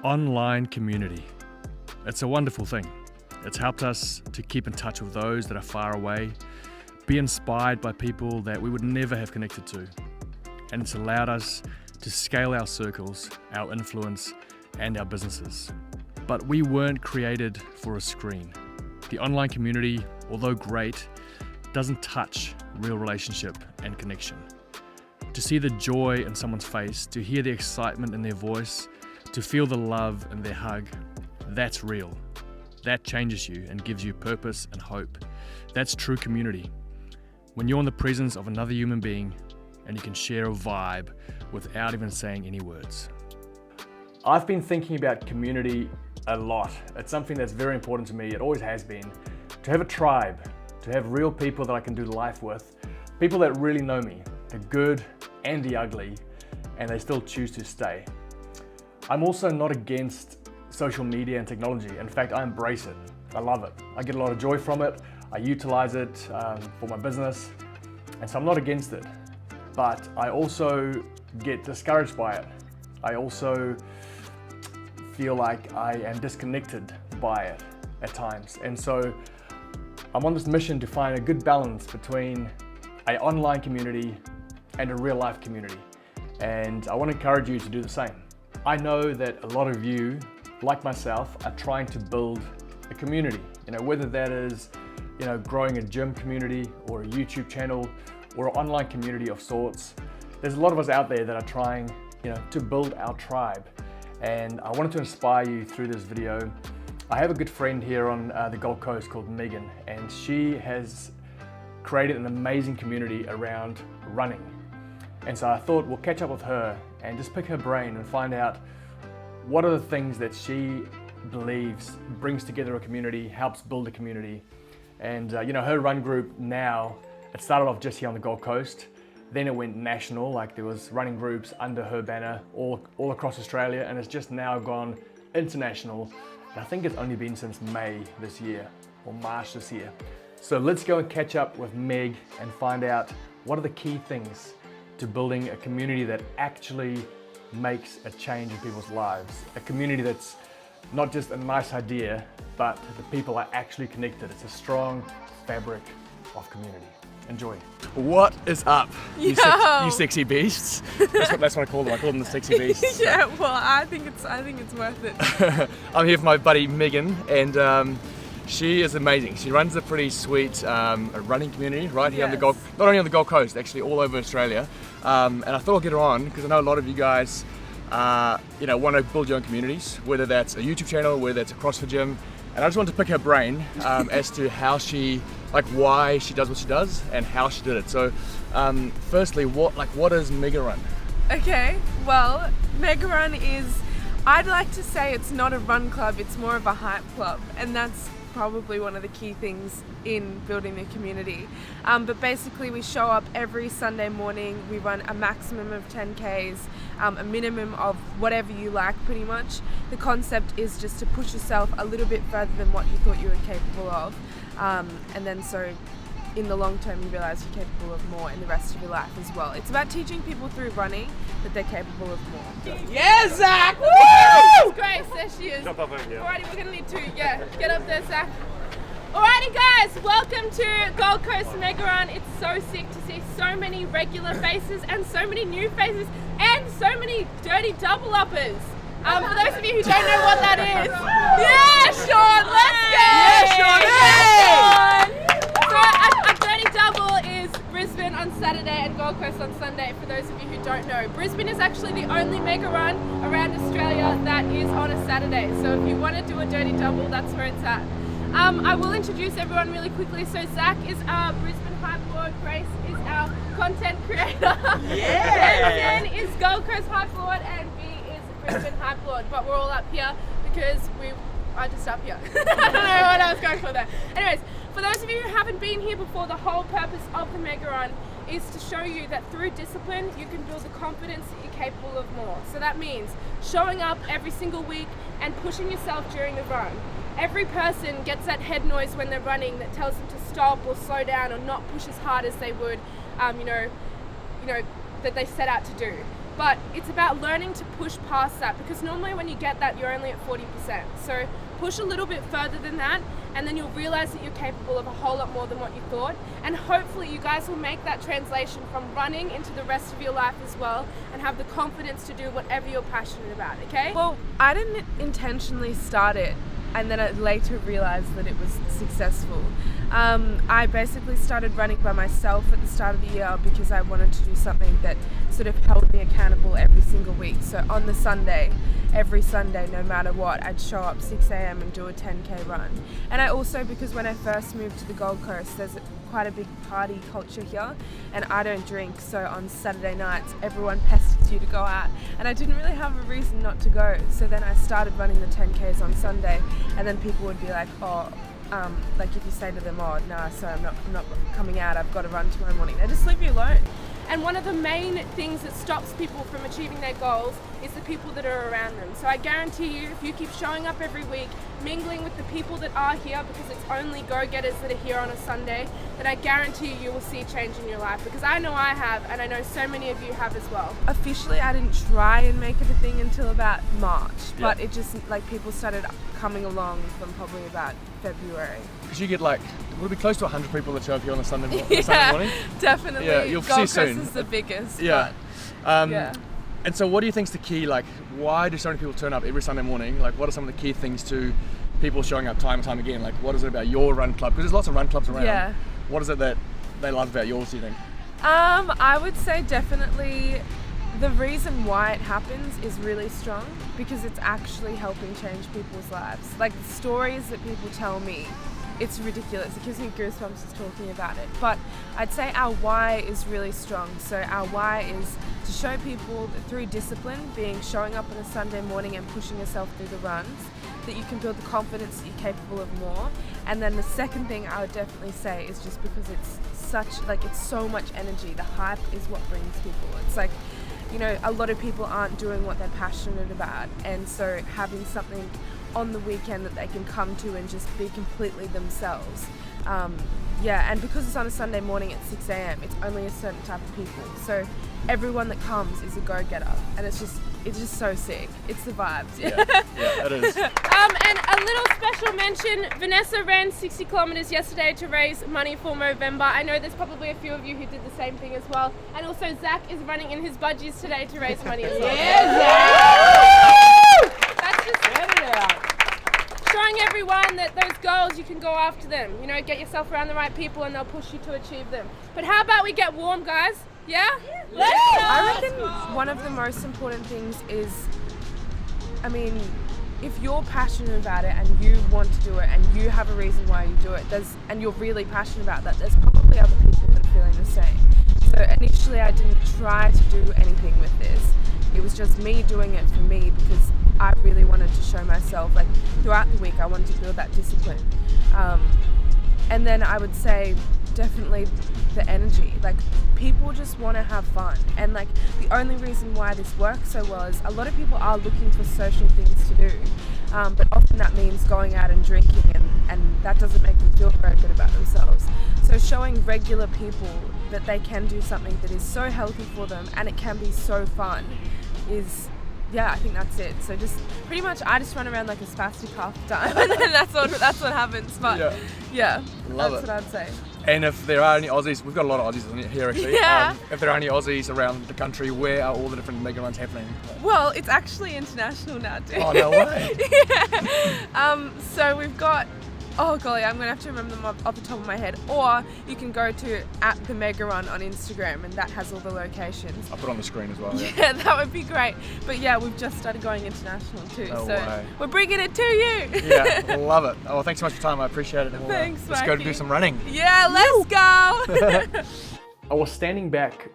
Online community. It's a wonderful thing. It's helped us to keep in touch with those that are far away, be inspired by people that we would never have connected to. And it's allowed us to scale our circles, our influence, and our businesses. But we weren't created for a screen. The online community, although great, doesn't touch real relationship and connection. To see the joy in someone's face, to hear the excitement in their voice, to feel the love in their hug, that's real. That changes you and gives you purpose and hope. That's true community. When you're in the presence of another human being and you can share a vibe without even saying any words. I've been thinking about community a lot. It's something that's very important to me. It always has been. To have a tribe, to have real people that I can do life with, people that really know me, the good and the ugly, and they still choose to stay. I'm also not against social media and technology. In fact, I embrace it. I love it. I get a lot of joy from it. I utilize it for my business, and so I'm not against it. But I also get discouraged by it. I also feel like I am disconnected by it at times. And so I'm on this mission to find a good balance between an online community and a real life community. And I want to encourage you to do the same. I know that a lot of you, like myself, are trying to build a community. Whether that is, growing a gym community or a YouTube channel or an online community of sorts. There's a lot of us out there that are trying, to build our tribe. And I wanted to inspire you through this video. I have a good friend here on the Gold Coast called Megan, and she has created an amazing community around running. And so I thought we'll catch up with her and just pick her brain and find out what are the things that she believes brings together a community, helps build a community. And her run group now, it started off just here on the Gold Coast, then it went national, like there was running groups under her banner all across Australia, and it's just now gone international. And I think it's only been since May this year, or March this year. So let's go and catch up with Meg and find out what are the key things to building a community that actually makes a change in people's lives. A community that's not just a nice idea, but the people are actually connected. It's a strong fabric of community. Enjoy. What is up, you sexy beasts? That's what I call them. I call them the sexy beasts. Yeah, well, I think it's worth it. I'm here with my buddy Megan, and she is amazing. She runs a pretty sweet running community right here on the Gold, not only on the Gold Coast, actually all over Australia. And I thought I'd get her on because I know a lot of you guys, want to build your own communities, whether that's a YouTube channel, whether that's a CrossFit gym. And I just wanted to pick her brain as to how she, why she does what she does and how she did it. So, firstly, what is Mega Run? Okay, well, Mega Run is, I'd like to say it's not a run club, it's more of a hype club, and that's probably one of the key things in building the community. But basically we show up every Sunday morning, we run a maximum of 10Ks, a minimum of whatever you like pretty much. The concept is just to push yourself a little bit further than what you thought you were capable of. And then so in the long term you realise you're capable of more in the rest of your life as well. It's about teaching people through running that they're capable of more. Yeah, Zach! Woo! Grace, there she is. Jump up in, yeah. Alrighty, we're gonna need to, get up there, Zach. Alrighty guys, welcome to Gold Coast Mega Run. It's so sick to see so many regular faces and so many new faces and so many dirty double uppers. For those of you who don't know what that is, yeah, Sean, let's go! Yeah, Sean, So a dirty double is Brisbane on Saturday and Gold Coast on Sunday, for those of you who don't know. Brisbane is actually the only mega run around Australia that is on a Saturday. So if you want to do a dirty double, that's where it's at. I will introduce everyone really quickly. So Zach is our Brisbane Hype Lord, Grace is our content creator, Yeah! Jensen is Gold Coast Hype Lord, and B is Brisbane Hype Lord. But we're all up here because we are just up here. I don't know what I was going for there. Anyways, for those of you who haven't been here before, the whole purpose of the Mega Run is to show you that through discipline, you can build the confidence that you're capable of more. So that means showing up every single week and pushing yourself during the run. Every person gets that head noise when they're running that tells them to stop or slow down or not push as hard as they would, that they set out to do. but it's about learning to push past that, because normally when you get that, you're only at 40%. So push a little bit further than that, and then you'll realize that you're capable of a whole lot more than what you thought. And hopefully you guys will make that translation from running into the rest of your life as well, and have the confidence to do whatever you're passionate about, okay? Well, I didn't intentionally start it, and then I later realized that it was successful. I basically started running by myself at the start of the year because I wanted to do something that sort of held me accountable every single week. So on the Sunday, every Sunday, no matter what, I'd show up 6 a.m. and do a 10k run. And I also, because when I first moved to the Gold Coast, there's quite a big party culture here, and I don't drink, so on Saturday nights everyone pesters you to go out, and I didn't really have a reason not to go. So then I started running the 10k's on Sunday, and then people would be like, like if you say to them, oh no, so I'm not coming out, I've got to run tomorrow morning, they just leave you alone. And one of the main things that stops people from achieving their goals is the people that are around them. So I guarantee you, if you keep showing up every week, mingling with the people that are here, because it's only go-getters that are here on a Sunday, then I guarantee you will see change in your life. Because I know I have, and I know so many of you have as well. Officially, I didn't try and make it a thing until about March, but it just, like, people started coming along from probably about February. Because you get like, would it be close to 100 people that show up here on the Sunday morning? Definitely. Yeah, you'll Gold see soon. Coast is the biggest. Yeah. Yeah. And so what do you think's the key, like, why do so many people turn up every Sunday morning? Like, what are some of the key things to people showing up time and time again? Like, what is it about your run club? Because there's lots of run clubs around. Yeah. What is it that they love about yours, do you think? I would say definitely the reason why it happens is really strong, because it's actually helping change people's lives. Like, the stories that people tell me, it's ridiculous. It gives me goosebumps just talking about it. But I'd say our why is really strong. So our why is to show people that through discipline, showing up on a Sunday morning and pushing yourself through the runs, that you can build the confidence that you're capable of more. And then the second thing I would definitely say is just because it's it's so much energy. The hype is what brings people. It's like, you know, a lot of people aren't doing what they're passionate about, and so having something on the weekend that they can come to and just be completely themselves. And because it's on a Sunday morning at 6 a.m, it's only a certain type of people. So everyone that comes is a go-getter, and it's just so sick. It's the vibes. Yeah, it is. And a little special mention, Vanessa ran 60 kilometers yesterday to raise money for Movember. I know there's probably a few of you who did the same thing as well. And also Zach is running in his budgies today to raise money as well. That's just showing everyone that those goals, you can go after them. You know, get yourself around the right people and they'll push you to achieve them. But how about we get warm, guys? Yeah? Let's go! I reckon one of the most important things is, I mean, if you're passionate about it and you want to do it and you have a reason why you do it, and you're really passionate about that, there's probably other people that are feeling the same. So initially I didn't try to do anything with this. It was just me doing it for me, because I really wanted to show myself, like, throughout the week I wanted to build that discipline. And then I would say definitely the energy. Like, people just want to have fun, and like the only reason why this works so well is a lot of people are looking for social things to do, but often that means going out and drinking, and that doesn't make them feel very good about themselves. So showing regular people that they can do something that is so healthy for them and it can be so fun is, I think that's it. So just pretty much I just run around like a spastic half the time, and then that's what happens. But Love that's it. what I'd say. And if there are any Aussies, we've got a lot of Aussies here actually. Yeah. If there are any Aussies around the country, where are all the different mega runs happening? Well, it's actually international now, too. Oh, no way. So we've got, oh golly, I'm gonna have to remember them off the top of my head. Or you can go to @themegarun on Instagram, and that has all the locations. I'll put it on the screen as well. Yeah, that would be great. But yeah, we've just started going international too, No so way. we're bringing it to you. Yeah, love it. Oh, well, thanks so much for your time. I appreciate it. And Thanks, let's go to Wykie. do some running. Yeah, let's go. I was standing back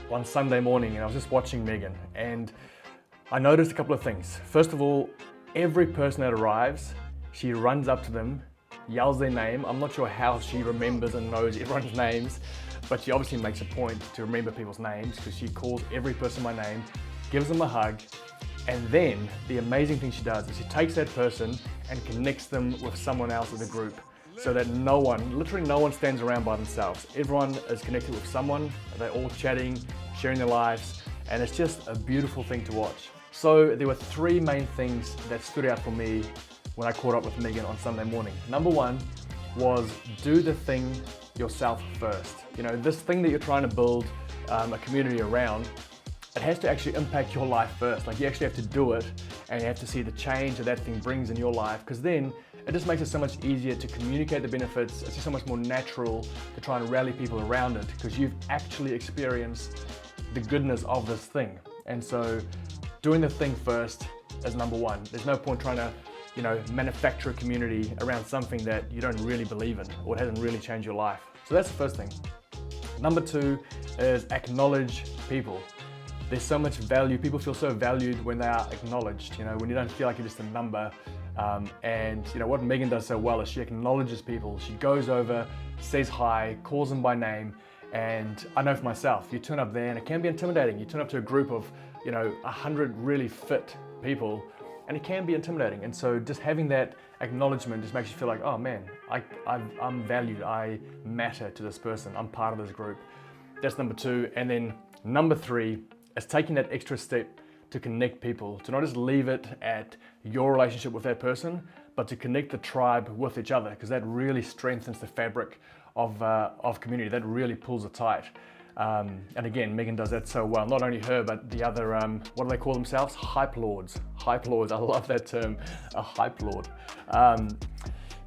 one Sunday morning and I was just watching Megan, and I noticed a couple of things. First of all, every person that arrives, she runs up to them, yells their name. I'm not sure how she remembers and knows everyone's names, but she obviously makes a point to remember people's names, because she calls every person by name, gives them a hug, and then the amazing thing she does is she takes that person and connects them with someone else in the group, so that literally no one stands around by themselves. Everyone is connected with someone, they're all chatting, sharing their lives, and it's just a beautiful thing to watch. So there were three main things that stood out for me when I caught up with Megan on Sunday morning. Number one was do the thing yourself first. You know, this thing that you're trying to build a community around, it has to actually impact your life first. Like, you actually have to do it, and you have to see the change that thing brings in your life, because then it just makes it so much easier to communicate the benefits. It's just so much more natural to try and rally people around it, because you've actually experienced the goodness of this thing. And so doing the thing first is number one. There's no point trying to, you know, manufacture a community around something that you don't really believe in or it hasn't really changed your life. So that's the first thing. Number two is acknowledge people. There's so much value. People feel so valued when they are acknowledged, you know, when you don't feel like you're just a number. And you know what Megan does so well is she acknowledges people. She goes over, says hi, calls them by name. And I know for myself, you turn up there and it can be intimidating. You turn up to a group of, you know, 100 really fit people, and it can be intimidating. And so just having that acknowledgement just makes you feel like, oh man, I'm valued, I matter to this person, I'm part of this group. That's number two. And then number three is taking that extra step to connect people, to not just leave it at your relationship with that person, but to connect the tribe with each other, because that really strengthens the fabric of community. That really pulls it tight. And again, Megan does that so well. Not only her, but the other, what do they call themselves? Hype lords. Hype lords, I love that term, a hype lord.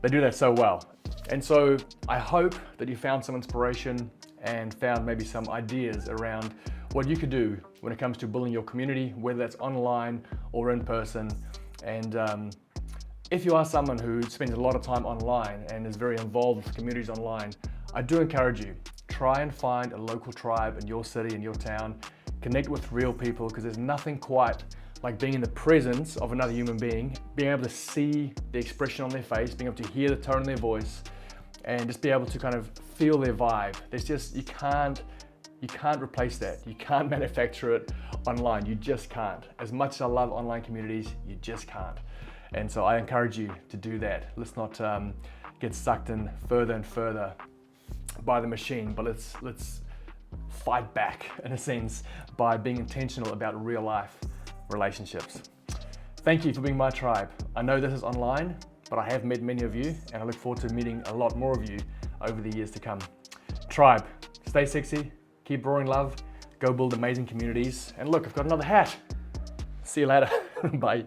They do that so well. And so I hope that you found some inspiration and found maybe some ideas around what you could do when it comes to building your community, whether that's online or in person. And if you are someone who spends a lot of time online and is very involved with communities online, I do encourage you, try and find a local tribe in your city, in your town, connect with real people, because there's nothing quite like being in the presence of another human being, being able to see the expression on their face, being able to hear the tone in their voice, and just be able to kind of feel their vibe. There's just, you can't replace that. You can't manufacture it online. You just can't. As much as I love online communities, you just can't. And so I encourage you to do that. Let's not get sucked in further and further by the machine, but let's fight back in a sense by being intentional about real life relationships. Thank you for being my tribe. I know this is online, but I have met many of you, and I look forward to meeting a lot more of you over the years to come. Tribe, stay sexy, keep roaring love, go build amazing communities, and look, I've got another hat. See you later. Bye.